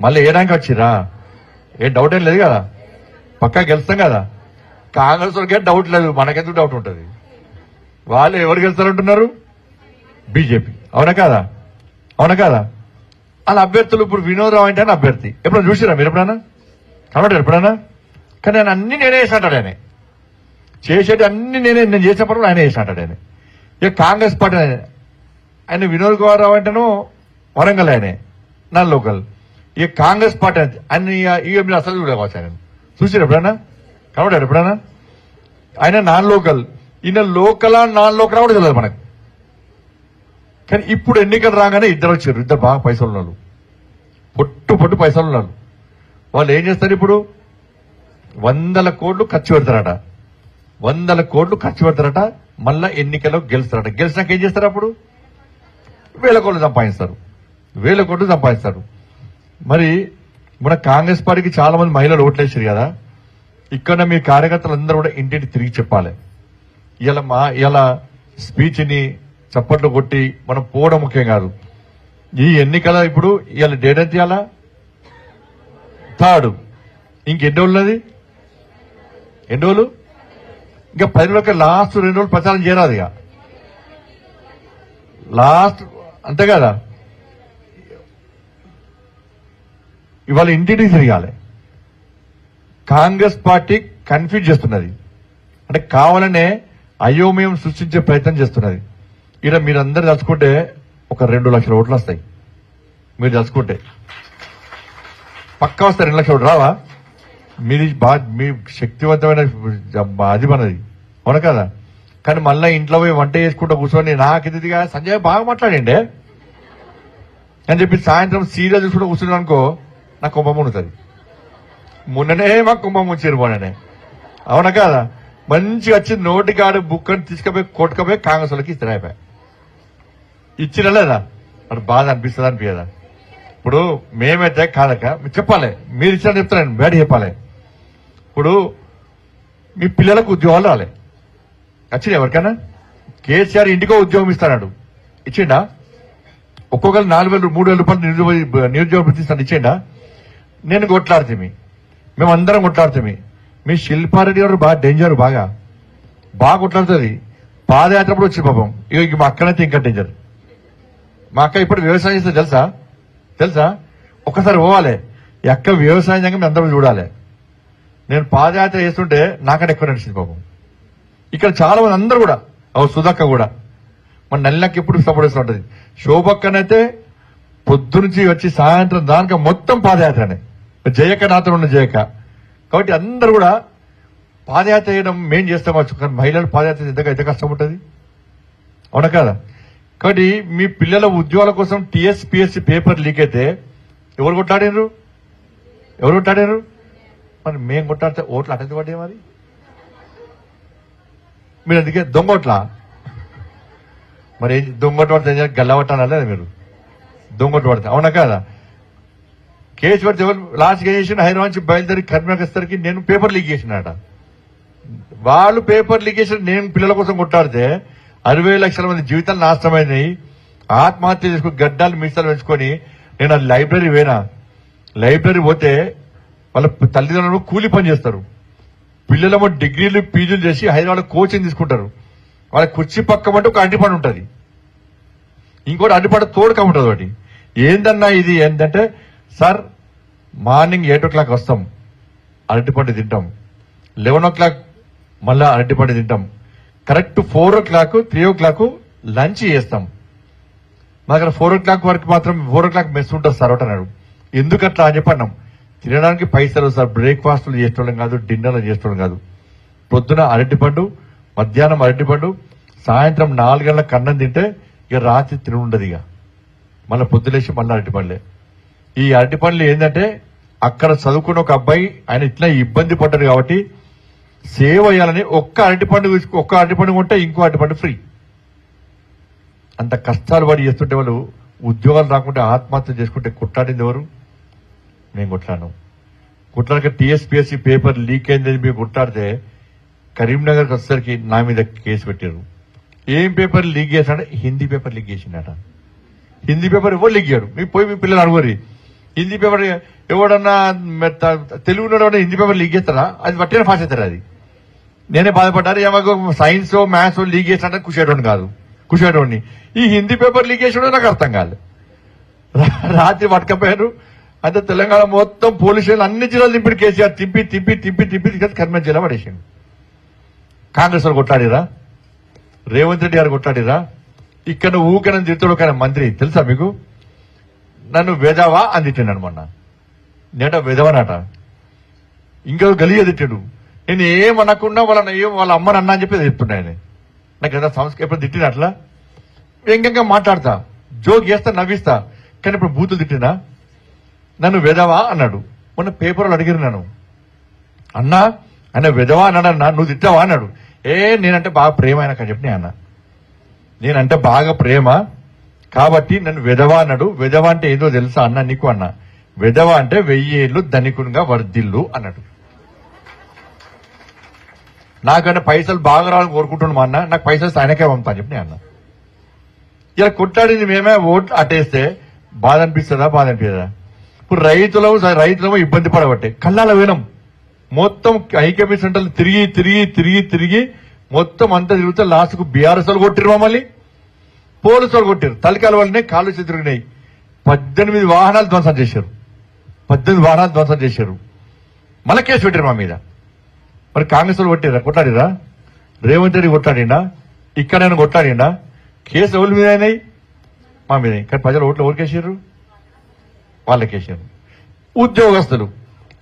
మళ్ళీ ఏడానికి వచ్చిరా? ఏ డౌట్ ఏం లేదు కదా, పక్కా గెలుస్తాం కదా. కాంగ్రెస్ వాళ్ళకే డౌట్ లేదు, మనకెందుకు డౌట్ ఉంటుంది? వాళ్ళు ఎవరు గెలుస్తారంటున్నారు? బీజేపీ. అవునా కాదా? అవునా కాదా? వాళ్ళ అభ్యర్థులు ఇప్పుడు వినోద్ రావు అంటే అభ్యర్థి ఎప్పుడైనా చూసిరా మీరు? ఎప్పుడైనా కనబడ్డారు ఎప్పుడైనా? కానీ ఆయన అన్ని నేనే చేసినట్టాడు, ఆయన చేసేది అన్ని నేను చేసినప్పుడు ఆయన చేసినట్టాడు ఆయన. ఇక కాంగ్రెస్ పార్టీ ఆయన వినోద్ కుమార్ రావు అంటేనో వరంగల్, ఆయనే నాన్ లోకల్. ఇక కాంగ్రెస్ పార్టీ ఆయన ఇక మీరు అసలు చూడవచ్చు, ఆయన చూసారు ఎప్పుడైనా? కనబడారు ఎప్పుడైనా? ఆయన నాన్ లోకల్, ఈయన లోకలా నాన్ లోకల్ కూడా తెలియదు మనకు. కానీ ఇప్పుడు ఎన్నికలు రాగానే ఇద్దరు వచ్చారు, ఇద్దరు బాగా పైసలు ఉన్నారు, పొట్టు పైసలు ఉన్నారు. వాళ్ళు ఏం చేస్తారు? ఇప్పుడు 100 కోట్లు ఖర్చు పెడతారట, 100 కోట్లు ఖర్చు పెడతారట. మళ్ళా ఎన్నికల్లో గెలుస్తారట. గెలిచినాక ఏం చేస్తారు? అప్పుడు 1000 కోట్లు సంపాదిస్తారు, 1000 కోట్లు సంపాదిస్తారు. మరి మన కాంగ్రెస్ పార్టీకి చాలా మంది మహిళలు ఓట్లేసారు కదా. ఇక్కడ మీ కార్యకర్తలు అందరూ కూడా ఇంటింటి తిరిగి చెప్పాలి. ఇలా స్పీచ్ ని చప్పట్లు కొట్టి మనం పోవడం ముఖ్యం కాదు. ఈ ఎన్నికల ఇప్పుడు ఇవాళ డేట్ ఎంత? ఇవాళ 3rd. ఇంకెన్ని రోజులు? ఎన్ని రోజులు? ఇంకా 10 రోజులకి లాస్ట్ 2 రోజులు ప్రచారం చేయరాదు. ఇక లాస్ట్ అంతే కదా. ఇవాళ ఇంటింటికి తిరగాలి. కాంగ్రెస్ పార్టీ కన్ఫ్యూజ్ చేస్తున్నది, అంటే కావాలనే అయోమయం సృష్టించే ప్రయత్నం చేస్తున్నది. ఇక్కడ మీరందరూ తలుచుకుంటే ఒక 2 లక్షల ఓట్లు వస్తాయి. మీరు తలుచుకుంటే పక్కా వస్తాయి. 2 లక్షల ఓట్లు రావా? మీది మీ శక్తివంతమైన అది మనది, అవును కదా. కానీ మళ్ళీ ఇంట్లో పోయి వంట చేసుకుంటూ కూర్చొని నాకు ఇదిగా సంజయ్ బాగా మాట్లాడండి అని చెప్పి సాయంత్రం సీరియల్ చూసుకుంటూ కూర్చున్నాను అనుకో, నాకు కుంభం ఉంటుంది. మొన్ననే మాకు కుంభం వచ్చారు మొన్ననే, అవునా కాదా. మంచిగా వచ్చి నోటికాడు బుక్ అని తీసుకుపోయి కొట్టుకపోయి కాంగ్రెస్ వాళ్ళకి ఇస్తారు. అయిపోయి ఇచ్చిన లేదా అది బాధ అనిపిస్తుంది అనిపించదా? ఇప్పుడు మేమైతే కాదక మీరు చెప్పాలి, మీరు ఇచ్చిన చెప్తాను, బయట చెప్పాలి. ఇప్పుడు మీ పిల్లలకు ఉద్యోగాలు రాలే, వచ్చింది ఎవరికైనా? కేసీఆర్ ఇంటికో ఉద్యోగం ఇస్తాడు, ఇచ్చిండా? ఒక్కొక్కరు 4,000 3,000 రూపాయలు నిరుద్యోగ వృత్తి ఇస్తాను, ఇచ్చిండా? నేను కొట్లాడుతుంది, మేమందరం కొట్లాడుతుంది. మీ శిల్పారెడ్డి గారు బాగా డేంజర్, బాగా కొట్లాడుతుంది. పాదయాత్ర కూడా వచ్చి పాపం. ఇక మా అక్కనైతే ఇంకా డేంజర్. మా అక్క ఇప్పుడు వ్యవసాయం చేస్తే తెలుసా? ఒక్కసారి పోవాలి. ఈ అక్క వ్యవసాయం మేము అందరం చూడాలి. నేను పాదయాత్ర చేస్తుంటే నాకంటే ఎక్కువ నడిచింది పాపం. ఇక్కడ చాలా మంది అందరూ కూడా, సుధక్క కూడా మన నల్లకి ఎప్పుడు సపోర్ట్ చేస్తూ ఉంటుంది. శోభక్కనైతే పొద్దునుంచి వచ్చి సాయంత్రం దానిక మొత్తం పాదయాత్రనే. జయక్క నాతో ఉన్న జయక్క. కాబట్టి అందరూ కూడా పాదయాత్ర చేయడం మేం చేస్తామచ్చు, కానీ మహిళలు పాదయాత్ర ఎంత కష్టం ఉంటుంది, అవునా కదా. కాబట్టి మీ పిల్లల ఉద్యోగాల కోసం టీఎస్పీఎస్సీ పేపర్ లీక్ అయితే ఎవరు కొట్లాడారు? మరి మేం కొట్లాడితే ఓట్లు అటెందు పడ్డాయి. మరి మీరు అందుకే దొంగోట్లా, మరి దొంగోట్లు పడితే గల్లవట్టానా లేదా? మీరు దొంగోట్లు పడితే, అవునా కదా. కేసు పడితే ఎవరు లాస్ట్ ఏం చేసిన? హైదరాబాద్ నుంచి బయలుదేరి కర్ణాటకకి నేను పేపర్ లీక్ చేసినట. వాళ్ళు పేపర్ లీక్ చేసిన నేను పిల్లల కోసం కొట్లాడితే 60 లక్షల మంది జీవితాలు నాశనమైనాయి. ఆత్మహత్య చేసుకుని గడ్డాలు మీసాలు పెంచుకొని నేను అది లైబ్రరీ పోతే వాళ్ళ తల్లిదండ్రులు కూలి పని చేస్తారు. పిల్లలేమో డిగ్రీలు పీజీలు చేసి హైదరాబాద్ కోచింగ్ తీసుకుంటారు. వాళ్ళ కుర్చీ పక్కమంటే ఒక అరటిపండు ఉంటుంది, ఇంకోటి అరటిపండు తోడుక ఉంటుంది. ఒకటి ఏందన్నా ఇది ఏంటంటే, సార్ మార్నింగ్ 8 o'clock వస్తాం, అరటిపండు తింటాం. 11 o'clock మళ్ళా అరటిపండు తింటాం. కరెక్ట్ 4 o'clock 3 o'clock లంచ్ చేస్తాం. మా దగ్గర 4 o'clock వరకు మాత్రం 4 o'clock మెస్ ఉంటుంది సార్ అంటున్నాడు. ఎందుకట్లా అని చెప్పన్నాం. తినడానికి పైసలు సార్, బ్రేక్ఫాస్ట్లు చేసుకోవడం కాదు, డిన్నర్లు చేసుకోవడం కాదు. పొద్దున అరటిపండు, మధ్యాహ్నం అరటిపండు, సాయంత్రం 4 గంటలకు అన్నం తింటే ఇక రాత్రి తిని ఉండదు. ఇక మళ్ళీ పొద్దులేసి మళ్ళీ అరటిపండ్లే. ఈ అరటిపండ్లు ఏంటంటే అక్కడ చదువుకున్న ఒక అబ్బాయి ఆయన ఇట్లా ఇబ్బంది పడ్డారు కాబట్టి సేవ్ అయ్యాలని ఒక్క అరటిపండు కొంటే ఇంకో అరటిపండు ఫ్రీ. అంత కష్టాలు పడి చేస్తుంటే వాళ్ళు ఉద్యోగాలు రాకుంటే ఆత్మహత్య చేసుకుంటే కొట్లాడింది ఎవరు? నేను కొట్లాను. కొట్లాడక టీఎస్పీఎస్సీ పేపర్ లీక్ అయిందని మీరు కొట్లాడితే కరీంనగర్కి వచ్చేసరికి నా మీద కేసు పెట్టారు. ఏం పేపర్ లీక్ చేశాడంటే హిందీ పేపర్ లీక్ చేసిండట. హిందీ పేపర్ ఎవరు లీక్ చేయడు. మీకు పోయి మీ పిల్లలు అడుగురి హిందీ పేపర్ ఎవడన్నా తెలుగులో హిందీ పేపర్ లీక్ చేస్తారా? అది పట్టిన ఫాస్ట్ అవుతారు. అది నేనే బాధపడ్డారు. ఏమో సైన్స్ మ్యాథ్స్ లీక్ చేసినట్టు కుషేటోని కాదు, కుషేటోని ఈ హిందీ పేపర్ లీక్ చేసాడో నాకు అర్థం కాదు. రాత్రి పట్టుకపోయారు. అంటే తెలంగాణ మొత్తం పోలీసులు అన్ని జిల్లాలు దింపిడు కేసీఆర్. తిప్పి తిప్పి తిప్పి తిప్పి కర్మ జిల్లా పడేసిండు. కాంగ్రెస్ వాళ్ళు కొట్లాడిరా, రేవంత్ రెడ్డి గారు కొట్లాడిరా. ఇక్కడ ఊకనని తిరుగుతాడు ఒక మంత్రి తెలుసా మీకు? నన్ను వెదవా అని తిట్టాడు మొన్న. నేట వెదవనట. ఇంకా గలీజ తిట్టాడు. నేను ఏమనకుండా వాళ్ళ అమ్మని అన్నా అని చెప్పి చెప్తున్నా. ఆయన నాకు ఏదో సంస్కృతి ఎప్పుడు తిట్టిన అట్లా వ్యంగ్యంగా మాట్లాడతా, జోక్ చేస్తా, నవ్విస్తా. కానీ ఇప్పుడు బూతులు తిట్టినా నన్ను వెదవా అన్నాడు. మొన్న పేపర్లు అడిగారు నన్ను, అన్నా ఆయన వెదవా అన్నాడు. అన్నా నువ్వు తిట్టావా అన్నాడు. నేనంటే బాగా ప్రేమ ఆయనకు చెప్పిన అన్న, నేనంటే బాగా ప్రేమ కాబట్టి నన్ను వెదవా అన్నాడు. వెదవా అంటే ఏదో తెలుసా అన్న నీకు? అన్న వెదవా అంటే 1000 ఏళ్లు ధనికునిగా వర్ధిల్లు అన్నాడు. నాకంటే పైసలు బాగా రావాలని కోరుకుంటున్నాను మా అన్న, నాకు పైసలు ఆయనకే పంపుతా అని చెప్పి అన్న. ఇలా కొట్లాడింది మేమే ఓట్లు అటేస్తే బాధ అనిపిస్తుందా? బాధ అనిపిస్తుందా? ఇప్పుడు రైతులము ఇబ్బంది పడబట్టే కళ్ళాల వేనం మొత్తం ఐకేపీ సెంటర్లు తిరిగి తిరిగి తిరిగి తిరిగి మొత్తం అంతా తిరిగితే లాస్ట్కు బీఆర్ఎస్ వాళ్ళు కొట్టిరు, మమ్మల్ని పోలీసు వాళ్ళు కొట్టారు. తలకాల వాళ్ళనే కాళ్ళు తిరిగినాయి. 18 వాహనాలు ధ్వంసం చేశారు. 18 వాహనాలు ధ్వంసం చేశారు. మళ్ళీ కేసు పెట్టారు మా మీద. మరి కాంగ్రెస్ వాళ్ళు కొట్టారా? కొట్లాడిరా? రేవంత్ రెడ్డి కొట్లాడినా? ఇక్కడైనా కొట్లాడినా? కేసు ఎవరి మీద అయినాయి? మా మీద. కానీ ప్రజలు ఓట్లు ఎవరికేసారు? వాళ్ళకేసారు. ఉద్యోగస్తులు,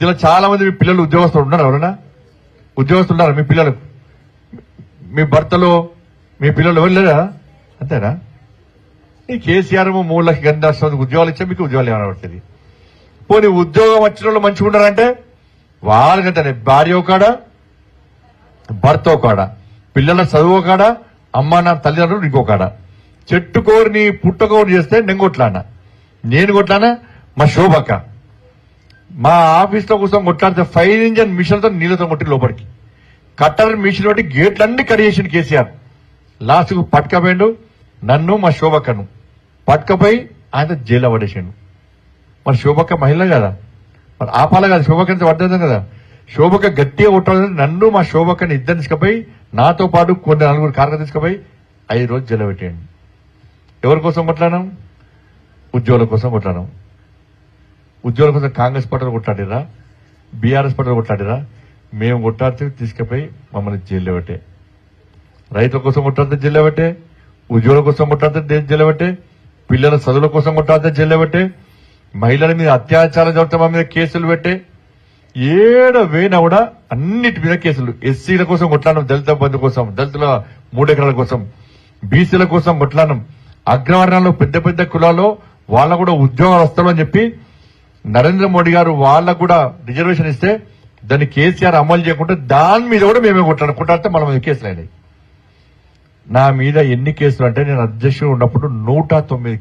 ఇలా చాలా మంది మీ పిల్లలు ఉద్యోగస్తులు ఉన్నారు. ఎవరైనా ఉద్యోగస్తులు ఉన్నారా? మీ పిల్లలకు, మీ భర్తలు, మీ పిల్లలు ఎవరు లేరా? అంతేనా? ఈ కేసీఆర్ 3 లక్షల గంట ఉద్యోగాలు ఇచ్చా, మీకు ఉద్యోగాలు ఏమైనా పడుతుంది? పోనీ ఉద్యోగం వచ్చిన వాళ్ళు మంచిగా ఉన్నారంటే వాళ్ళకంటే భార్య కాడ, భర్త కాడ, పిల్లల చదువు కాడ, అమ్మ నా తల్లిదండ్రులు ఇంకో కాడ. చెట్టుకోరిని పుట్టకోరిని చేస్తే నేను కొట్లానా, నేను కొట్లానా, మా శోభక్క మా ఆఫీస్ లో కోసం కొట్లాడితే 5 ఇంజన్ మిషన్తో నీళ్లతో కొట్టి లోపలికి కట్టర్ మిషన్ బట్టి గేట్లన్నీ కడిగేసిండు కేసీఆర్. లాస్ట్ కు పట్టుకపోయిండు నన్ను, మా శోభక్కను పట్టుకపోయి ఆయన జైల్లో పడేసిండు. మరి శోభక్క మహిళ కదా, మరి ఆపాల కదా, శోభక్క నుంచి పడ్డది కదా. శోభక్క గట్టిగా కొట్టాలని నన్ను, మా శోభక్కని ఇద్దరు తీసుకుపోయి నాతో పాటు కొన్ని 4 కార్లు తీసుకుపోయి 5 రోజులు జైల్లో పెట్టాడు. ఎవరి కోసం కొట్లాడాం? ఉద్యోగుల కోసం కొట్లాడాం. ఉద్యోగుల కోసం కాంగ్రెస్ పార్టీలు కొట్లాడిరా, బీఆర్ఎస్ పార్టీలు కొట్లాడిరా? మేము కొట్లాడితే తీసుకుపోయి మమ్మల్ని జైల్లో పెట్టే. రైతుల కోసం కొట్లాడితే జైల్లో పెట్టే, ఉద్యోగుల కోసం కొట్లాడితే జైల్లో పెట్టే, పిల్లల చదువుల కోసం కొట్లాడితే జైల్లో పెట్టే, మహిళల మీద అత్యాచారం జరుగుతా మా మీద కేసులు పెట్టే. ఏడవేనా కూడా అన్నిటి మీద కేసులు. ఎస్సీల కోసం కొట్లాడడం, దళిత బంధు కోసం, దళితుల 3 ఎకరాల కోసం, బీసీల కోసం కొట్లాడడం, అగ్రవర్ణాల్లో పెద్ద పెద్ద కులాల్లో వాళ్ళకు కూడా ఉద్యోగాలు వస్తామని చెప్పి నరేంద్ర మోడీ గారు వాళ్ళకు కూడా రిజర్వేషన్ ఇస్తే దాన్ని కేసీఆర్ అమలు చేయకుండా దాని మీద కూడా మేమే కొట్లాడితే మన మీద కేసులు అయినాయి. నా మీద ఎన్ని కేసులు అంటే నేను అధ్యక్షుడు ఉన్నప్పుడు 109